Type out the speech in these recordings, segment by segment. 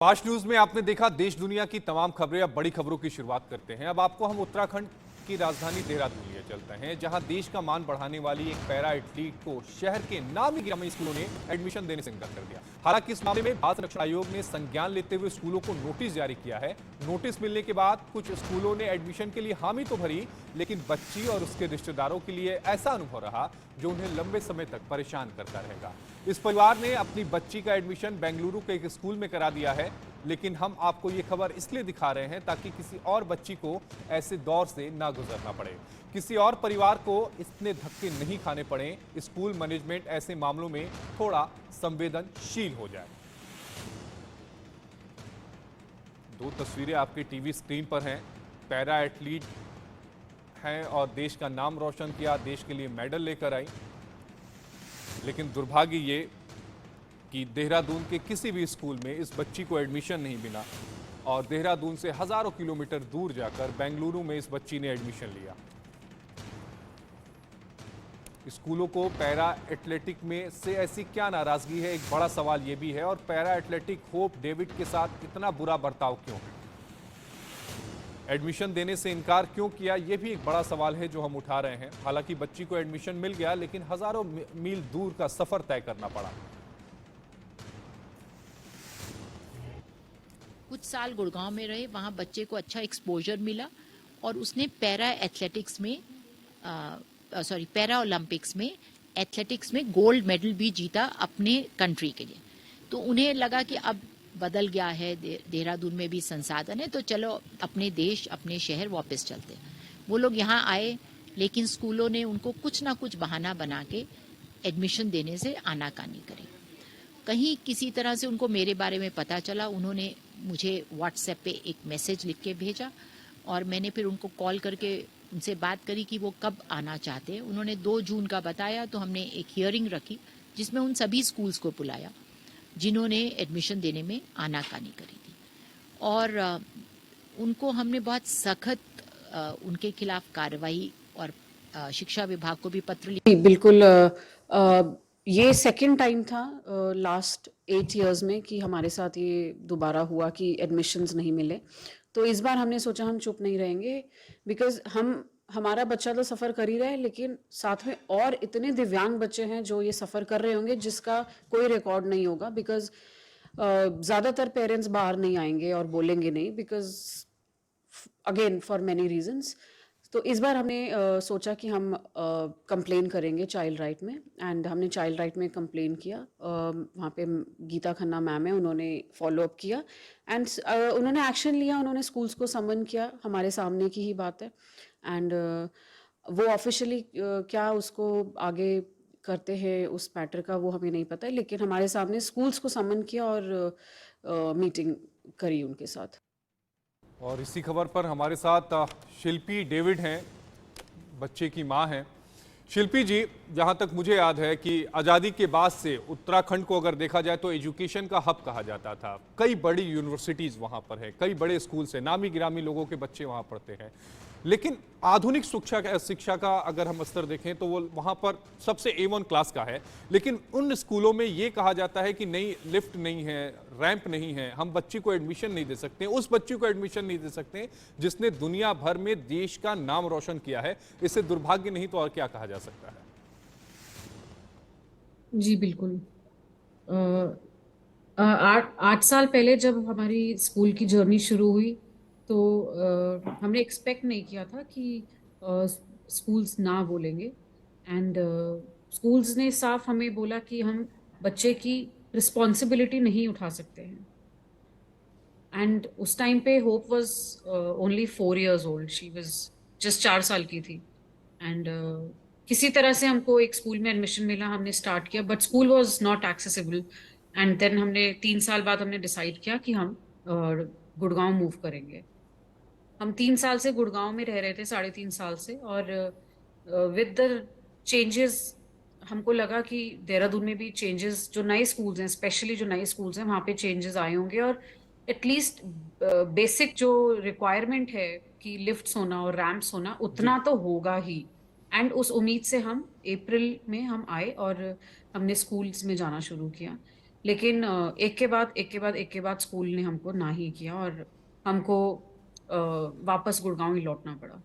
Fast news में आपने देखा देश दुनिया की तमाम खबरें। अब बड़ी खबरों की शुरुआत करते हैं। अब आपको हम उत्तराखंड की राजधानी देहरादून लिए चलते हैं, जहां देश का मान बढ़ाने वाली एक पैरा एथलीट को शहर के नामी गिरामी स्कूलों ने एडमिशन देने से इनकार कर दिया। हालांकि इस मामले में भारत संरक्षण आयोग ने संज्ञान लेते हुए स्कूलों को नोटिस जारी किया है। नोटिस मिलने के बाद कुछ स्कूलों ने एडमिशन के लिए हामी तो भरी, लेकिन बच्ची और उसके रिश्तेदारों के लिए ऐसा अनुभव रहा जो उन्हें लंबे समय तक परेशान करता रहेगा। इस परिवार ने अपनी बच्ची का एडमिशन बेंगलुरु के एक स्कूल में करा दिया है, लेकिन हम आपको ये खबर इसलिए दिखा रहे हैं ताकि किसी और बच्ची को ऐसे दौर से ना गुजरना पड़े, किसी और परिवार को इतने धक्के नहीं खाने पड़े। स्कूल मैनेजमेंट ऐसे मामलों में थोड़ा संवेदनशील हो जाए। दो तस्वीरें आपके टीवी स्क्रीन पर हैं। पैरा एथलीट हैं और देश का नाम रोशन किया, देश के लिए मेडल लेकर आई, लेकिन दुर्भाग्य ये कि देहरादून के किसी भी स्कूल में इस बच्ची को एडमिशन नहीं मिला और देहरादून से हजारों किलोमीटर दूर जाकर बेंगलुरु में इस बच्ची ने एडमिशन लिया। स्कूलों को पैरा एथलेटिक में से ऐसी क्या नाराजगी है, एक बड़ा सवाल यह भी है। और पैरा एथलेटिक होप डेविड के साथ इतना बुरा बर्ताव क्यों है, एडमिशन देने से इनकार क्यों किया, यह भी एक बड़ा सवाल है जो हम उठा रहे हैं। हालांकि बच्ची को एडमिशन मिल गया, लेकिन हजारों मील दूर का सफर तय करना पड़ा। कुछ साल गुड़गांव में रहे, वहाँ बच्चे को अच्छा एक्सपोजर मिला और उसने पैरा एथलेटिक्स में पैरा ओलंपिक्स में एथलेटिक्स में गोल्ड मेडल भी जीता अपने कंट्री के लिए। तो उन्हें लगा कि अब बदल गया है, देहरादून में भी संसाधन है, तो चलो अपने देश अपने शहर वापस चलते। वो लोग यहाँ आए, लेकिन स्कूलों ने उनको कुछ ना कुछ बहाना बना के एडमिशन देने से आनाकानी करी। कहीं किसी तरह से उनको मेरे बारे में पता चला, उन्होंने मुझे व्हाट्सएप पे एक मैसेज लिख के भेजा और मैंने फिर उनको कॉल करके उनसे बात करी कि वो कब आना चाहते हैं। उन्होंने 2 जून का बताया, तो हमने एक हियरिंग रखी जिसमें उन सभी स्कूल्स को बुलाया जिन्होंने एडमिशन देने में आनाकानी करी थी, और उनको हमने बहुत सख्त उनके खिलाफ कार्रवाई और शिक्षा विभाग को भी पत्र लिखा। बिल्कुल ये सेकंड टाइम था लास्ट 8 इयर्स में कि हमारे साथ ये दोबारा हुआ कि एडमिशन्स नहीं मिले। तो इस बार हमने सोचा हम चुप नहीं रहेंगे, बिकॉज हमारा बच्चा तो सफ़र कर ही रहा है, लेकिन साथ में और इतने दिव्यांग बच्चे हैं जो ये सफ़र कर रहे होंगे जिसका कोई रिकॉर्ड नहीं होगा। बिकॉज ज़्यादातर पेरेंट्स बाहर नहीं आएंगे और बोलेंगे नहीं, because again for many reasons. तो इस बार हमने सोचा कि हम कंप्लेन करेंगे चाइल्ड राइट में, एंड हमने चाइल्ड राइट में कंप्लेन किया। वहाँ पे गीता खन्ना मैम है, उन्होंने फॉलो अप किया एंड उन्होंने एक्शन लिया। उन्होंने स्कूल्स को समन किया, हमारे सामने की ही बात है। एंड वो ऑफिशियली क्या उसको आगे करते हैं उस मैटर का वो हमें नहीं पता है, लेकिन हमारे सामने स्कूल्स को समन किया और मीटिंग करी उनके साथ। और इसी खबर पर हमारे साथ शिल्पी डेविड हैं, बच्चे की मां हैं। शिल्पी जी, जहां तक मुझे याद है कि आज़ादी के बाद से उत्तराखंड को अगर देखा जाए तो एजुकेशन का हब कहा जाता था। कई बड़ी यूनिवर्सिटीज़ वहां पर है, कई बड़े स्कूल से नामी गिरामी लोगों के बच्चे वहां पढ़ते हैं। लेकिन आधुनिक शिक्षा का अगर हम स्तर देखें तो वो वहां पर सबसे A1 क्लास का है। लेकिन उन स्कूलों में ये कहा जाता है कि नहीं, लिफ्ट नहीं है, रैंप नहीं है, हम बच्ची को एडमिशन नहीं दे सकते, उस बच्ची को एडमिशन नहीं दे सकते जिसने दुनिया भर में देश का नाम रोशन किया है। इससे दुर्भाग्य नहीं तो और क्या कहा जा सकता है। जी बिल्कुल। 8 साल पहले जब हमारी स्कूल की जर्नी शुरू हुई तो हमने एक्सपेक्ट नहीं किया था कि स्कूल्स ना बोलेंगे, एंड स्कूल्स ने साफ हमें बोला कि हम बच्चे की रिस्पॉन्सिबिलिटी नहीं उठा सकते हैं। एंड उस टाइम पे hope was only 4 years old, she was just 4 साल की थी। एंड किसी तरह से हमको एक स्कूल में एडमिशन मिला, हमने स्टार्ट किया, but school was not accessible. And then हमने 3 साल बाद हमने डिसाइड किया कि हम गुड़गांव मूव करेंगे। हम 3 साल से गुड़गांव में रह रहे थे, 3.5 साल से, और विद द चेंजेस हमको लगा कि देहरादून में भी चेंजेस, जो नए स्कूल्स हैं, स्पेशली जो नए स्कूल्स हैं वहाँ पे चेंजेस आए होंगे, और एटलीस्ट बेसिक जो रिक्वायरमेंट है कि लिफ्ट्स होना और रैंप्स होना उतना तो होगा ही। एंड उस उम्मीद से हम अप्रैल में हम आए और हमने स्कूल्स में जाना शुरू किया। लेकिन एक के बाद स्कूल ने हमको ना ही किया और हमको वापस गुड़गांव ही लौटना पड़ा।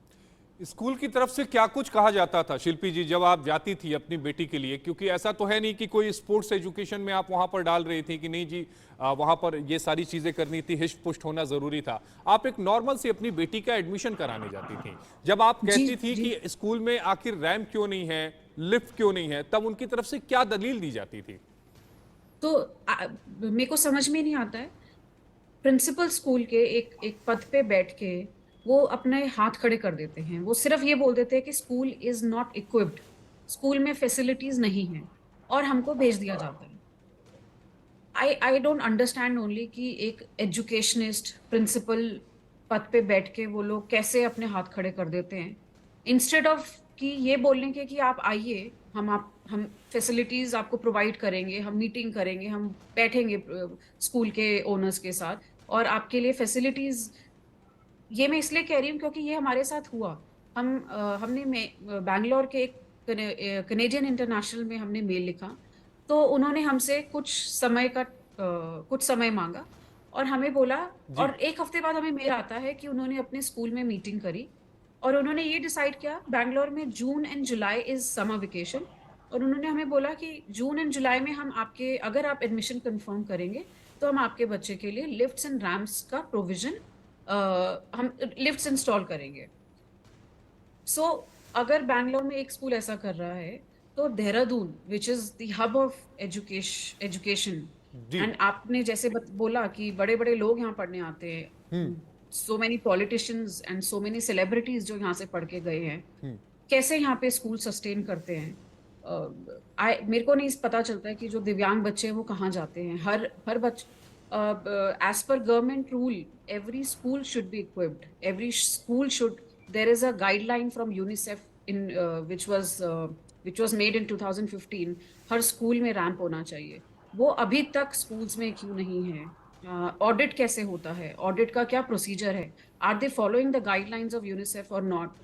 स्कूल की तरफ से क्या कुछ कहा जाता था शिल्पी जी जब आप जाती थी अपनी बेटी के लिए, क्योंकि ऐसा तो है नहीं कि कोई स्पोर्ट्स एजुकेशन में आप वहां पर डाल रही थी कि नहीं जी वहां पर ये सारी चीजें करनी थी, हिष्ट पुष्ट होना जरूरी था। आप एक नॉर्मल से अपनी बेटी का एडमिशन कराने जाती थी। जब आप जी कहती थी जी। कि स्कूल में आखिर रैंप क्यों नहीं है, लिफ्ट क्यों नहीं है, तब उनकी तरफ से क्या दलील दी जाती थी? तो मेरे को समझ में नहीं आता है, प्रिंसिपल स्कूल के एक एक पद पे बैठ के वो अपने हाथ खड़े कर देते हैं। वो सिर्फ ये बोल देते हैं कि school is not equipped, school में फैसिलिटीज नहीं है और हमको भेज दिया जाता है। आई डोंट अंडरस्टैंड ओनली कि एक एजुकेशनिस्ट प्रिंसिपल पद पे बैठ के वो लोग कैसे अपने हाथ खड़े कर देते हैं, इंस्टेड ऑफ कि ये बोलने के कि आप आइए, हम फैसिलिटीज आपको प्रोवाइड करेंगे, हम मीटिंग करेंगे, हम बैठेंगे स्कूल के ओनर्स के साथ और आपके लिए फैसिलिटीज। ये मैं इसलिए कह रही हूँ क्योंकि ये हमारे साथ हुआ। हमने बैंगलोर के एक कनेडियन इंटरनेशनल में हमने मेल लिखा, तो उन्होंने हमसे कुछ समय मांगा और हमें बोला, जी। और एक हफ्ते बाद हमें मेल आता है कि उन्होंने अपने स्कूल में मीटिंग करी और उन्होंने ये डिसाइड किया, बैंगलोर में June and July is summer vacation, और उन्होंने हमें बोला कि जून एंड जुलाई में हम आपके, अगर आप एडमिशन कंफर्म करेंगे तो हम आपके बच्चे के लिए लिफ्ट्स एंड रैम्प्स का प्रोविजन, हम लिफ्ट्स इंस्टॉल करेंगे। सो अगर बैंगलोर में एक स्कूल ऐसा कर रहा है, तो Dehradun which is the hub of education, जी। एंड आपने जैसे बोला कि बड़े बड़े लोग यहाँ पढ़ने आते हैं, so many politicians and so many celebrities जो यहाँ से पढ़ के गए हैं, कैसे यहाँ पे स्कूल सस्टेन करते हैं। मेरे को नहीं पता चलता है कि जो दिव्यांग बच्चे हैं वो कहाँ जाते हैं। हर बच्चे, as per government rule, every school should be equipped. Every school should. There is a guideline from UNICEF which was made in 2015. Her school में रैंप होना चाहिए। वो अभी तक स्कूल्स में क्यों नहीं है? ऑडिट कैसे होता है? ऑडिट का क्या प्रोसीजर है? Are they following the guidelines of UNICEF और not?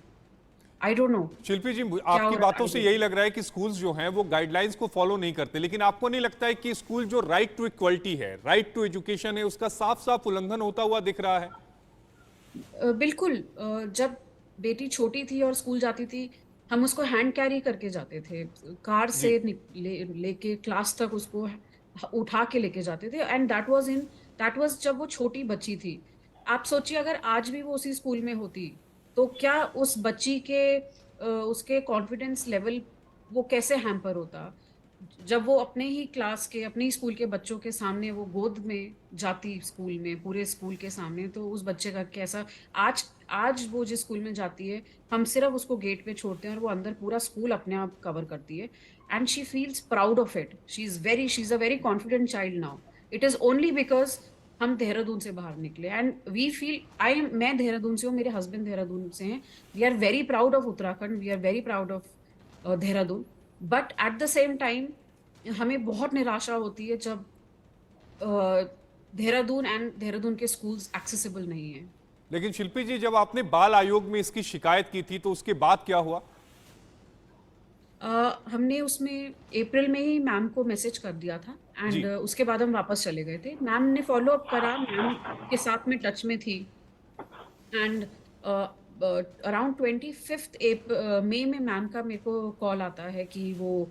I don't know Shilpi ji, क्या हो आपकी रहा बातों से है। यही लग रहा है कि स्कूल्स जो हैं वो गाइडलाइंस को फॉलो नहीं करते, लेकिन आपको नहीं लगता है कि स्कूल जो राइट टू इक्वलिटी है, राइट टू एजुकेशन है, उसका साफ साफ उल्लंघन होता हुआ दिख रहा है? बिल्कुल। जब बेटी छोटी थी और स्कूल जाती थी, हम उसको हैंड कैरी करके जाते थे, कार जी। से लेके क्लास तक उसको उठा के लेके जाते थे, एंड दैट वाज जब वो छोटी बच्ची थी। आप सोचिए अगर आज भी वो उसी स्कूल में होती, तो क्या उस बच्ची के उसके कॉन्फिडेंस लेवल वो कैसे हैम्पर होता, जब वो अपने ही क्लास के, अपने ही स्कूल के बच्चों के सामने वो गोद में जाती स्कूल में, पूरे स्कूल के सामने, तो उस बच्चे का कैसा। आज आज वो जिस स्कूल में जाती है, हम सिर्फ उसको गेट पे छोड़ते हैं और वो अंदर पूरा स्कूल अपने आप कवर करती है, and she feels proud of it. She is a very confident child now. It is only because हम देहरादून से बाहर निकले, एंड वी फील, मैं देहरादून से हूँ, मेरे हस्बैंड देहरादून से हैं। We are very proud of Uttarakhand, we are very proud of Dehradun, but at the same time हमें बहुत निराशा होती है जब देहरादून के स्कूल्स एक्सेसिबल नहीं है। लेकिन शिल्पी जी, जब आपने बाल आयोग में इसकी शिकायत की थी तो उसके बाद क्या हुआ? हमने उसमें अप्रैल में ही मैम को मैसेज कर दिया था, एंड जी। उसके बाद हम वापस चले गए थे। मैम ने फॉलो अप करा, मैम के साथ में टच में थी, एंड अराउंड 25 मई में मैम का मेरे को कॉल आता है कि वो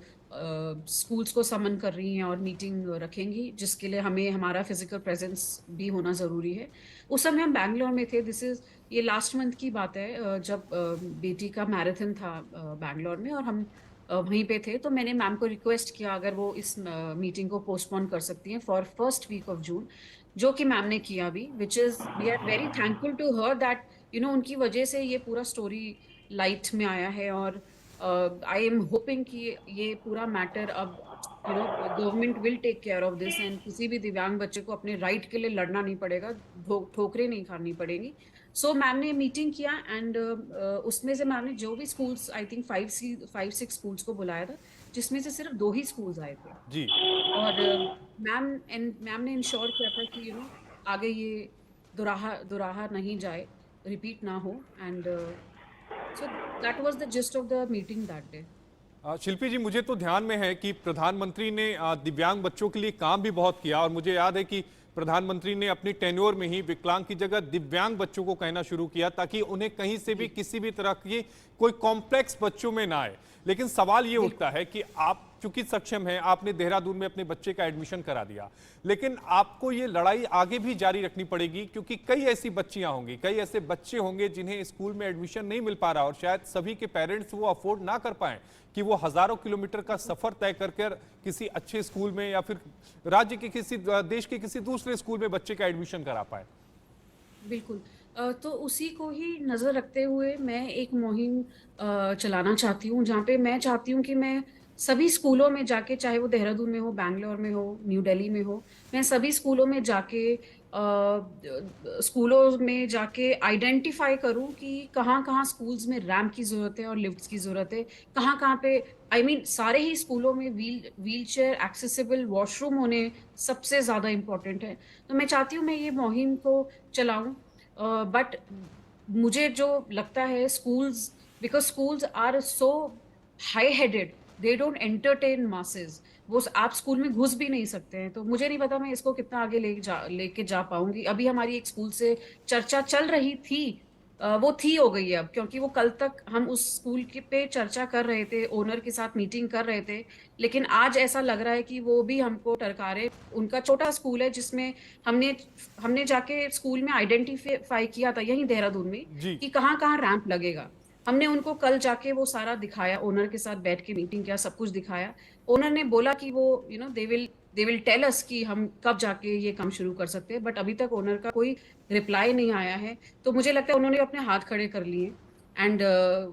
स्कूल्स को समन कर रही हैं और मीटिंग रखेंगी, जिसके लिए हमें हमारा फिजिकल प्रेजेंस भी होना ज़रूरी है। उस समय हम बैंगलोर में थे। ये लास्ट मंथ की बात है, जब बेटी का मैराथन था बैंगलोर में, और हम वहीं पे थे। तो मैंने मैम को रिक्वेस्ट किया अगर वो इस मीटिंग को पोस्टपोन कर सकती हैं for first week of June, जो कि मैम ने किया भी, which is we are very thankful to her that उनकी वजह से ये पूरा स्टोरी लाइट में आया है। और आई एम होपिंग कि ये पूरा मैटर अब government will take care of this, and किसी भी दिव्यांग बच्चे को अपने राइट के लिए लड़ना नहीं पड़ेगा, ठोकरें नहीं खानी पड़ेगी। सो मैम ने मीटिंग किया, एंड उसमें से मैम ने जो भी स्कूल्स, आई थिंक 5-6 स्कूल्स को बुलाया था, जिसमें से सिर्फ 2 ही स्कूल्स आए थे। जी। और मैम ने इंश्योर किया था कि आगे ये दोराहा नहीं जाए, रिपीट ना हो, and so that was the gist of the meeting that day. शिल्पी जी, मुझे तो ध्यान में है कि प्रधानमंत्री ने दिव्यांग बच्चों के लिए काम भी बहुत किया और मुझे याद है कि प्रधानमंत्री ने अपनी टेन्योर में ही विकलांग की जगह दिव्यांग बच्चों को कहना शुरू किया ताकि उन्हें कहीं से भी किसी भी तरह की कोई कॉम्प्लेक्स बच्चों में ना आए। लेकिन सवाल ये उठता है कि आप चूंकि सक्षम हैं, आपने देहरादून में अपने बच्चे का एडमिशन करा दिया, लेकिन आपको ये लड़ाई आगे भी जारी रखनी पड़ेगी क्योंकि कई ऐसी बच्चियां होंगी, कई ऐसे बच्चे होंगे जिन्हें स्कूल में एडमिशन नहीं मिल पा रहा और शायद सभी के पेरेंट्स वो अफोर्ड ना कर पाए कि वो हजारों किलोमीटर का सफर तय कर किसी अच्छे स्कूल में या फिर राज्य के किसी देश के किसी दूसरे स्कूल में बच्चे का एडमिशन करा पाए। बिल्कुल। तो उसी को ही नज़र रखते हुए मैं एक मुहिम चलाना चाहती हूँ, जहाँ पे मैं चाहती हूँ कि मैं सभी स्कूलों में जाके, चाहे वो देहरादून में हो, बैंगलोर में हो, न्यू दिल्ली में हो, मैं सभी स्कूलों में जाके स्कूलों में जाके आइडेंटिफाई करूँ कि कहाँ-कहाँ स्कूल्स में रैंप की ज़रूरत है और लिफ्ट्स की ज़रूरत है। कहाँ-कहाँ पे सारे ही स्कूलों में व्हीलचेयर एक्सेसिबल वॉशरूम होने सबसे ज़्यादा इम्पोर्टेंट है। तो मैं चाहती हूँ मैं ये मुहिम को चलाऊँ, बट मुझे जो लगता है schools, because schools are so high headed, they don't entertain masses. आप स्कूल में घुस भी नहीं सकते हैं, तो मुझे नहीं पता मैं इसको कितना आगे लेके जा पाऊँगी। अभी हमारी एक स्कूल से चर्चा चल रही थी, वो थी हो गई है अब, क्योंकि वो कल तक हम उस स्कूल के पे चर्चा कर रहे थे, ओनर के साथ मीटिंग कर रहे थे, लेकिन आज ऐसा लग रहा है कि वो भी हमको टरकारे। उनका छोटा स्कूल है जिसमें हमने हमने जाके स्कूल में आइडेंटिफाई किया था यहीं देहरादून में जी। कि कहाँ-कहाँ रैंप लगेगा। हमने उनको कल जाके वो सारा दिखाया, ओनर के साथ बैठ के मीटिंग किया, सब कुछ दिखाया। ओनर ने बोला कि वो दे विल टेल अस कि हम कब जाके ये काम शुरू कर सकते हैं, बट अभी तक ओनर का कोई रिप्लाई नहीं आया है। तो मुझे लगता है उन्होंने अपने हाथ खड़े कर लिए, एंड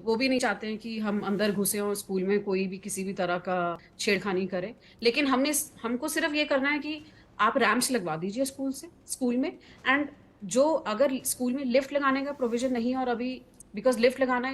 वो भी नहीं चाहते हैं कि हम अंदर घुसे और स्कूल में कोई भी किसी भी तरह का छेड़खानी करे। लेकिन हमको सिर्फ ये करना है कि आप रैंप्स लगवा दीजिए स्कूल में, एंड जो अगर स्कूल में लिफ्ट लगाने का प्रोविजन नहीं है, और अभी बिकॉज़ लिफ्ट लगाना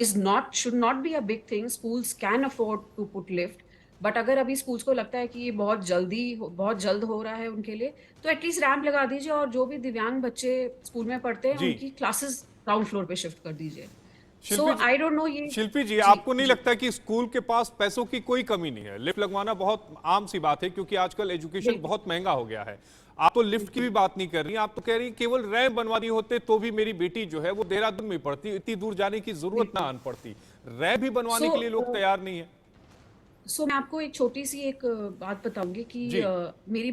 is not should not be a big thing, schools can afford to put lift, but अगर अभी स्कूल्स को लगता है कि ये बहुत जल्द हो रहा है उनके लिए, तो एटलीस्ट रैंप लगा दीजिए और जो भी दिव्यांग बच्चे स्कूल में पढ़ते हैं जी। उनकी क्लासेस ग्राउंड फ्लोर पे शिफ्ट कर दीजिए। सो शिल्पी जी, आई डोंट नो ये। शिल्पी जी, जी, आपको नहीं जी। लगता कि स्कूल के पास पैसों की कोई कमी नहीं है? लिफ्ट लगवाना बहुत आम सी बात है क्योंकि आजकल एजुकेशन बिल्कुल, बहुत महंगा हो गया है। आप तो लिफ्ट की भी बात नहीं कर रही, आप तो कह रही केवल रैंप बनवा दी होते तो भी मेरी बेटी जो है वो देहरादून में पढ़ती, इतनी दूर जाने की जरूरत ना बिल्कुल। आन पड़ती। रैंप भी बनवाने सो के लिए लोग तैयार नहीं है। मैं आपको एक छोटी-सी एक बात बताऊँगी कि जी। मेरी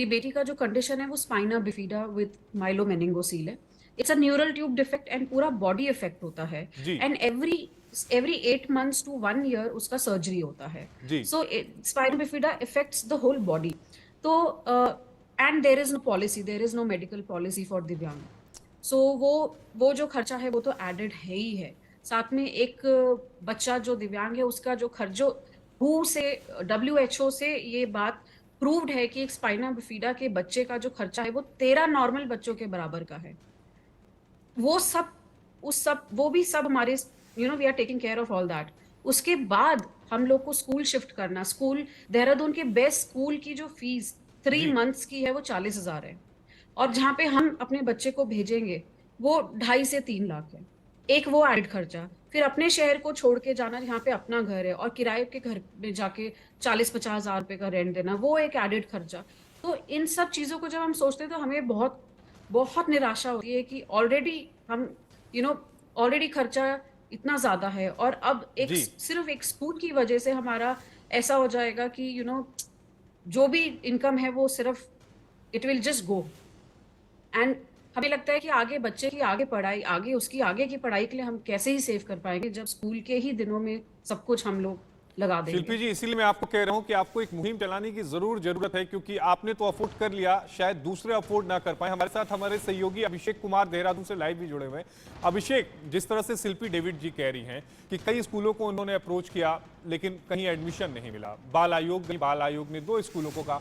बेटी का जो कंडीशन है वो स्पाइना बिफिडा विथ माइलोमेनिंगोसील है। It's a neural tube defect and पूरा बॉडी इफेक्ट होता है, जी। And every 8 months to 1 year उसका सर्जरी होता है। जी। So spina bifida affects the whole body. तो and there is no medical policy for दिव्यांग। सो वो जो खर्चा है वो तो एडेड है ही है। साथ में एक बच्चा जो दिव्यांग है उसका जो खर्च, जो हू से WHO से ये बात प्रूव्ड है कि एक स्पाइना बिफिडा के बच्चे का जो खर्चा है वो 13 नॉर्मल बच्चों के बराबर का है। वो सब वो भी सब हमारे, we are taking care of all that. उसके बाद हम लोग को स्कूल शिफ्ट करना, स्कूल देहरादून के बेस्ट स्कूल की जो फीस 3 जी। मंथ्स की है वो 40,000 है, और जहाँ पे हम अपने बच्चे को भेजेंगे वो 2.5 से 3 लाख है। एक वो एडेड खर्चा, फिर अपने शहर को छोड़ के जाना जहाँ पे अपना घर है और किराए के घर में जाके 40-50 हजार रुपए का रेंट देना, वो एक एडेड खर्चा। तो इन सब चीजों को जब हम सोचते हैं तो हमें बहुत बहुत निराशा होती है कि ऑलरेडी हम यू नो ऑलरेडी खर्चा इतना ज्यादा है, और अब जी। सिर्फ एक स्कूल की वजह से हमारा ऐसा हो जाएगा कि जो भी इनकम है वो सिर्फ it will just go. And हमें लगता है कि आगे बच्चे की आगे पढ़ाई, आगे उसकी आगे की पढ़ाई के लिए हम कैसे ही सेव कर पाएंगे जब स्कूल के ही दिनों में सब कुछ हम लोग लगा शिल्पी देंगे। जी, इसीलिए मैं आपको कह रहा हूं कि आपको एक मुहिम चलाने की जरूरत है क्योंकि आपने तो अफोर्ड कर लिया, शायद दूसरे अफोर्ड ना कर पाए। हमारे साथ हमारे सहयोगी अभिषेक कुमार देहरादून से लाइव भी जुड़े हुए हैं। अभिषेक, जिस तरह से शिल्पी डेविड जी कह रही हैं कि कई स्कूलों को उन्होंने अप्रोच किया लेकिन कहीं एडमिशन नहीं मिला, बाल आयोग ने 2 स्कूलों को कहा,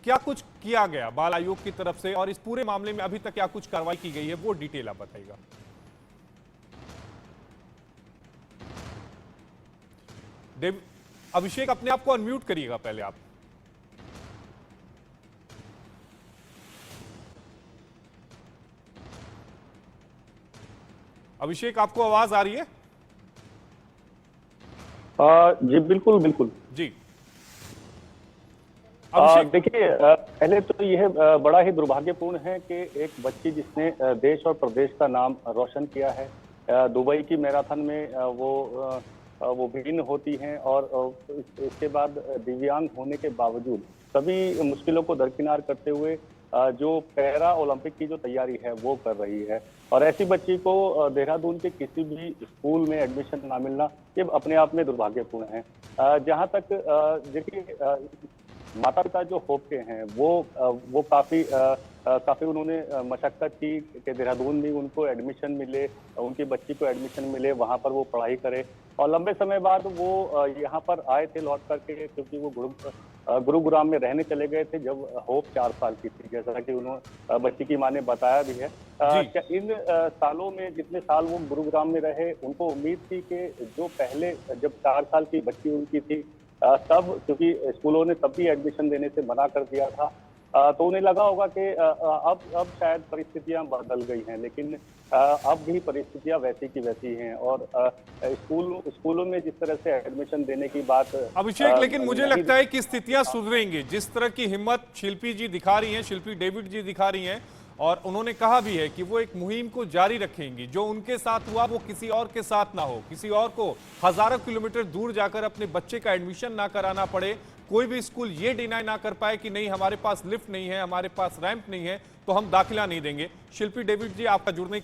क्या कुछ किया गया बाल आयोग की तरफ से और इस पूरे मामले में अभी तक क्या कुछ कार्रवाई की गई है, वो डिटेल आप बताइएगा। अभिषेक, अपने आप को अनम्यूट करिएगा पहले आप। अभिषेक, आपको आवाज आ रही है? जी बिल्कुल बिल्कुल। जी अभिषेक। देखिए, पहले तो यह बड़ा ही दुर्भाग्यपूर्ण है कि एक बच्ची जिसने देश और प्रदेश का नाम रोशन किया है, दुबई की मैराथन में वो भिन्न होती हैं और इसके बाद दिव्यांग होने के बावजूद सभी मुश्किलों को दरकिनार करते हुए जो पैरा ओलंपिक की जो तैयारी है वो कर रही है। और ऐसी बच्ची को देहरादून के किसी भी स्कूल में एडमिशन ना मिलना ये अपने आप में दुर्भाग्यपूर्ण है। जहां तक देखिए, माता पिता जो होप के हैं वो काफी उन्होंने मशक्कत की कि देहरादून में उनको एडमिशन मिले, उनकी बच्ची को एडमिशन मिले, वहां पर वो पढ़ाई करे। और लंबे समय बाद वो यहाँ पर आए थे लौट करके, क्योंकि वो गुरुग्राम में रहने चले गए थे जब होप 4 साल की थी, जैसा कि उन्होंने बच्ची की मां ने बताया भी है। क्या इन सालों में जितने साल वो गुरुग्राम में रहे, उनको उम्मीद थी कि जो पहले जब 4 साल की बच्ची उनकी थी तब, क्योंकि स्कूलों ने तब भी एडमिशन देने से मना कर दिया था, तो उन्हें लगा होगा कि अब शायद परिस्थितियां बदल गई हैं, लेकिन अब भी परिस्थितियां वैसी की वैसी हैं। और स्कूलों में जिस तरह से एडमिशन देने की बात अभिषेक, लेकिन मुझे लगता है कि स्थितियां सुधरेंगी। जिस तरह की हिम्मत शिल्पी जी दिखा रही हैं, शिल्पी डेविड जी दिखा रही हैं, और उन्होंने कहा भी है कि वो एक मुहिम को जारी रखेंगी। जो उनके साथ हुआ वो किसी और के साथ ना हो, किसी और को हजारों किलोमीटर दूर जाकर अपने बच्चे का एडमिशन ना कराना पड़े, कोई भी स्कूल ये डिनाई ना कर पाए कि नहीं हमारे पास लिफ्ट नहीं है, हमारे पास रैंप नहीं है, तो हम दाखिला नहीं देंगे। शिल्पी डेविड जी, आपका जुड़ने